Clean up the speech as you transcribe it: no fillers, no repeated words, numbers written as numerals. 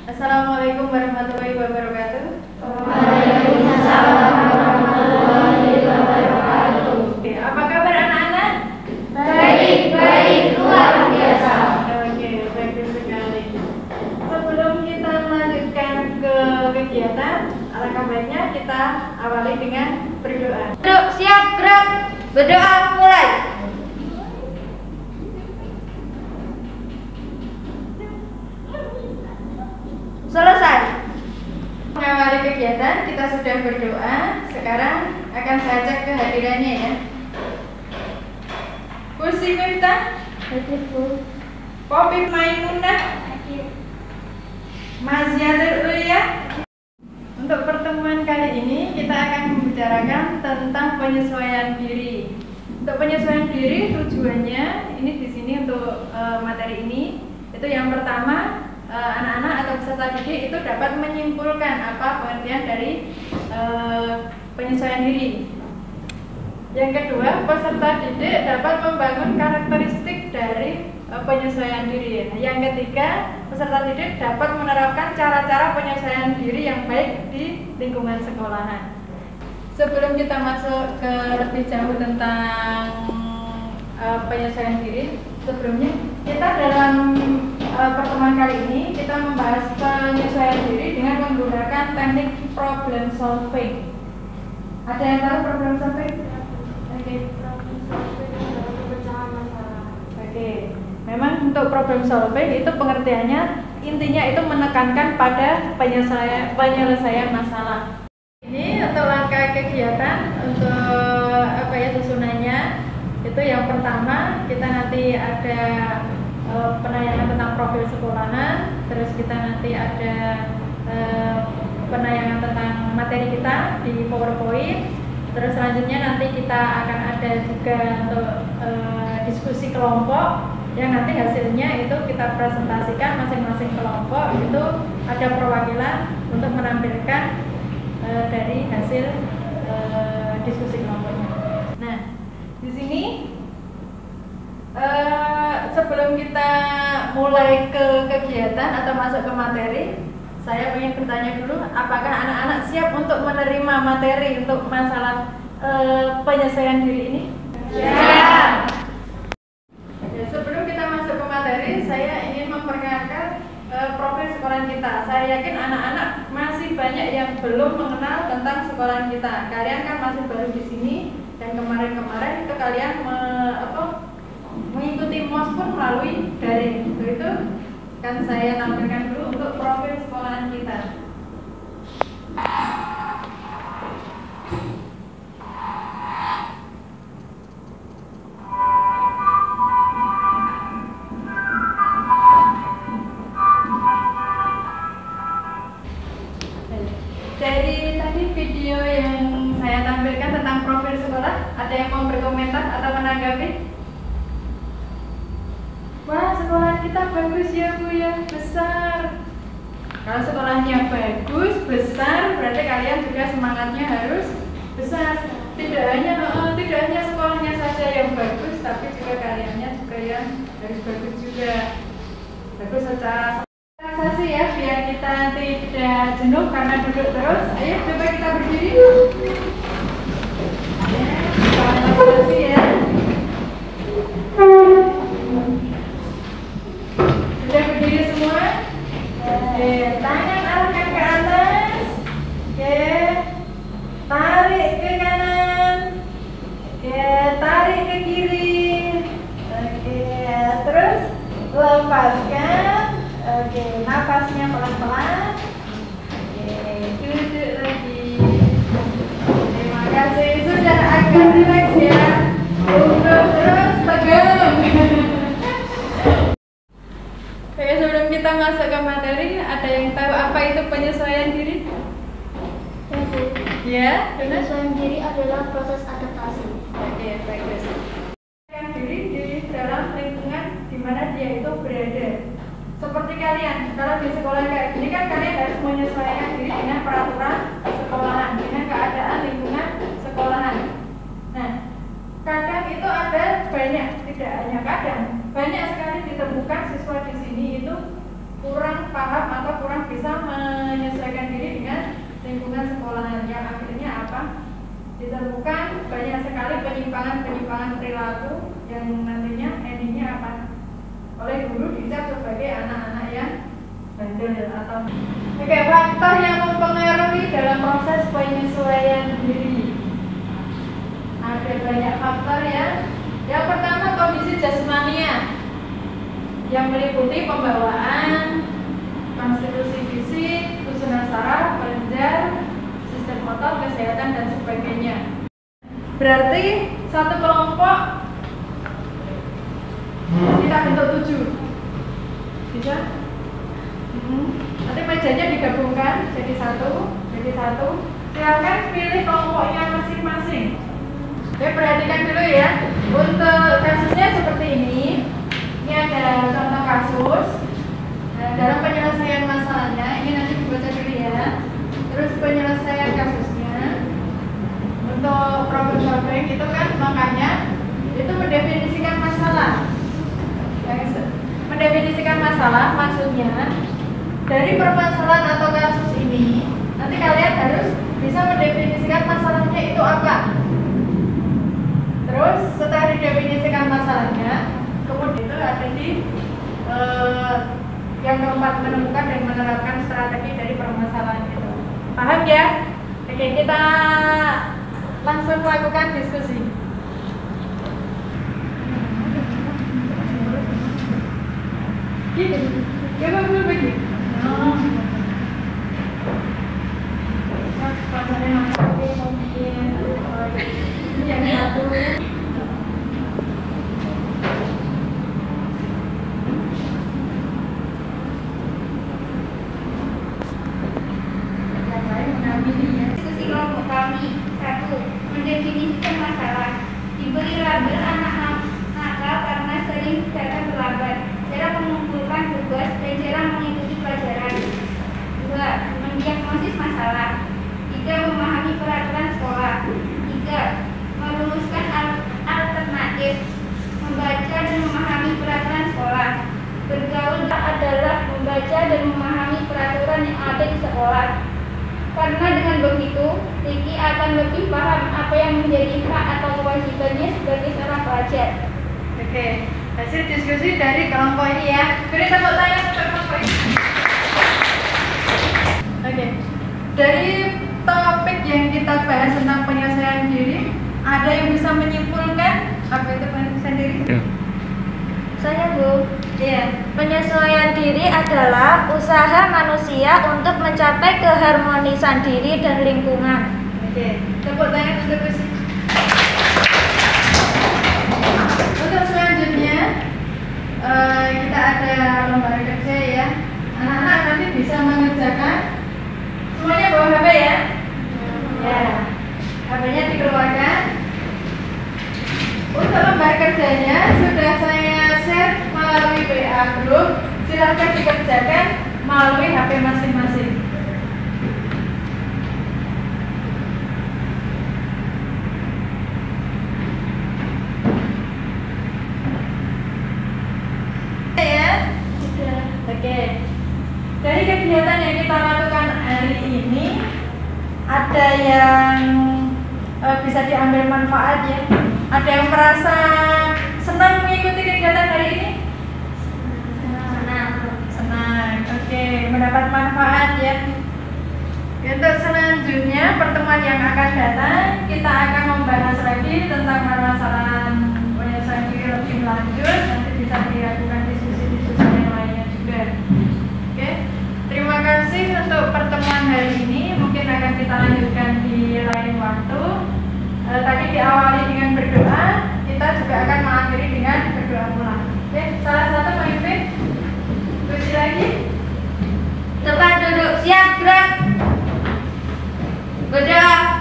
Assalamualaikum warahmatullahi wabarakatuh. Waalaikumsalam warahmatullahi wabarakatuh. Oke, apa kabar anak-anak? Baik, luar biasa. Oke, bagus sekali. Sebelum kita melanjutkan ke kegiatan, alangkah baiknya kita awali dengan berdoa. Duduk, siap, gerak. Berdoa, mulai. Selesai. Mengawali kegiatan, kita sudah berdoa. Sekarang akan saya cek kehadirannya ya. Kursi Miftah, Popip Maimunah, Maziatul Ulia. Untuk pertemuan kali ini kita akan membicarakan tentang penyesuaian diri. Untuk penyesuaian diri tujuannya ini di sini untuk materi ini itu yang pertama, anak-anak atau peserta didik itu dapat menyimpulkan apa pengertian dari penyesuaian diri. Yang kedua, peserta didik dapat membangun karakteristik dari penyesuaian diri. Yang ketiga, peserta didik dapat menerapkan cara-cara penyesuaian diri yang baik di lingkungan sekolahan. Sebelum kita masuk ke lebih jauh tentang penyesuaian diri, sebelumnya kita dalam pertemuan kali ini kita membahas penyesuaian diri dengan menggunakan teknik problem solving. Ada yang tahu problem solving? Oke. Oke. Memang untuk problem solving itu pengertiannya intinya itu menekankan pada penyelesaian masalah. Ini untuk langkah kegiatan untuk susunannya itu yang pertama kita nanti ada penayangan tentang profil sekolahan, terus kita nanti ada penayangan tentang materi kita di PowerPoint, terus selanjutnya nanti kita akan ada juga untuk diskusi kelompok yang nanti hasilnya itu kita presentasikan masing-masing kelompok itu ada perwakilan untuk menampilkan dari hasil diskusi kelompoknya. Nah, di sini sebelum kita mulai ke kegiatan atau masuk ke materi, saya ingin bertanya dulu, apakah anak-anak siap untuk menerima materi untuk masalah penyesuaian diri ini? Siap. Ya, sebelum kita masuk ke materi, saya ingin memperkenalkan profil sekolah kita. Saya yakin anak-anak masih banyak yang belum mengenal tentang sekolah kita. Kalian kan masih baru di sini dan kemarin-kemarin itu kalian mengikuti MOS pun melalui daring. Itu kan saya tampilkan dulu untuk profil sekolahan kita. Dari tadi video yang saya tampilkan tentang profil sekolah, ada yang mau berkomentar atau menanggapi? Wah, sekolah kita bagus ya Bu ya, besar. Kalau sekolahnya bagus, besar, berarti kalian juga semangatnya harus besar. Tidak hanya sekolahnya saja yang bagus, tapi juga kaliannya juga yang harus bagus juga. Bagus secara relaksasi ya, biar kita nanti tidak jenuh karena duduk terus. Ayo coba kita berdiri. Ya, relaksasi ya. Sudah berdiri semua? Oke, tangan arahkan ke atas. Oke, tarik ke kanan. Oke, tarik ke kiri. Oke, terus lepaskan. Oke, nafasnya pelan-pelan. Oke, duduk lagi. Terima kasih, sudah agak rileks ya. Duduk terus, tegang. Oke, sebelum kita masuk ke materi, ada yang tahu apa itu penyesuaian diri? Ya, Penyesuaian diri adalah proses adaptasi. Oke, bagus. Penyesuaian diri di dalam lingkungan di mana dia itu berada. Seperti kalian, kalau di sekolah kayak gini kan kalian harus menyesuaikan diri dengan peraturan sekolahan, dengan keadaan lingkungan sekolahan. Nah, kadang itu ada banyak, tidak hanya kadang, banyak sekali ditemukan siswa di sini itu kurang paham atau kurang bisa menyesuaikan diri dengan lingkungan sekolahan, yang akhirnya apa? Ditemukan banyak sekali penyimpangan perilaku yang nantinya endingnya apa? Oleh guru dicap sebagai anak-anak yang bandel atau faktor yang mempengaruhi dalam proses penyesuaian diri. Ada banyak faktor ya. Yang pertama, kondisi jasmania yang meliputi pembawaan, konstitusi fisik, susunan saraf, kelenjar, sistem otot, kesehatan dan sebagainya. Berarti satu kelompok kita bentuk 7. Bisa? Nanti mejanya digabungkan jadi satu. Silakan pilih kelompoknya masing-masing. Oke, perhatikan dulu ya. Untuk kasusnya seperti ini. Ini ada contoh kasus. Dalam penyelesaian masalahnya, ini nanti dibaca dulu ya. Terus penyelesaian kasusnya. Untuk problem solving itu kan makanya itu mendefinisikan masalah. Mendefinisikan masalah maksudnya dari permasalahan atau kasus ini nanti kalian harus bisa mendefinisikan masalahnya itu apa. Terus setelah didefinisikan masalahnya, kemudian itu ada di yang keempat, menemukan dan menerapkan strategi dari permasalahan itu. Paham ya? Oke, kita langsung melakukan diskusi. Gitu, ya betul begitu. Yang satu. Diskusi kelompok kami. 1. Mendefinisikan masalah. Diberi label anak nakal karena sering datang terlambat. Cara mengumpulkan tugas dan cara mengikuti pelajaran. 2. Mendiagnosis masalah. 3. Memahami peraturan sekolah. 3. Merumuskan alternatif. Membaca dan memahami peraturan sekolah. Bergaul adalah membaca dan memahami peraturan yang ada di sekolah. Karena dengan begitu, Riki akan lebih paham apa yang menjadi hak atau kewajibannya sebagai seorang pelajar. Oke, hasil diskusi dari kelompok ini ya. Beri tepuk tangan untuk kelompok ini. Oke, dari topik yang kita bahas tentang penyelesaian diri, ada yang bisa menyimpulkan apa itu penyelesaian diri? Ya. Saya Bu. Iya. Penyesuaian diri adalah usaha manusia untuk mencapai keharmonisan diri dan lingkungan. Oke, tepuk tangan untuk diskusi. Untuk selanjutnya kita ada lembaga kerja ya. Anak-anak nanti bisa mengerjakan. Semuanya bawa HP ya? Ya. HP-nya dikeluarkan. Untuk lembar kerjanya sudah saya share melalui WA group. Silakan dikerjakan melalui HP masing-masing. Ya. Oke. Dari kegiatan yang kita lakukan hari ini, ada yang bisa diambil manfaat ya. Ada yang merasa senang mengikuti kegiatan hari ini? Senang. Oke, mendapat manfaat ya. Untuk selanjutnya pertemuan yang akan datang, kita akan membahas lagi tentang permasalahan penyelesaian diri lebih lanjut. Nanti bisa dilakukan diskusi-diskusi yang lainnya juga. Oke, terima kasih untuk pertemuan hari ini. Mungkin akan kita lanjutkan di lain waktu. Tadi diawali dengan berdoa, kita juga akan mengakhiri dengan berdoa pula. Oke, salah satu pemimpin puji lagi. Tempat duduk siap gerak. Berdoa.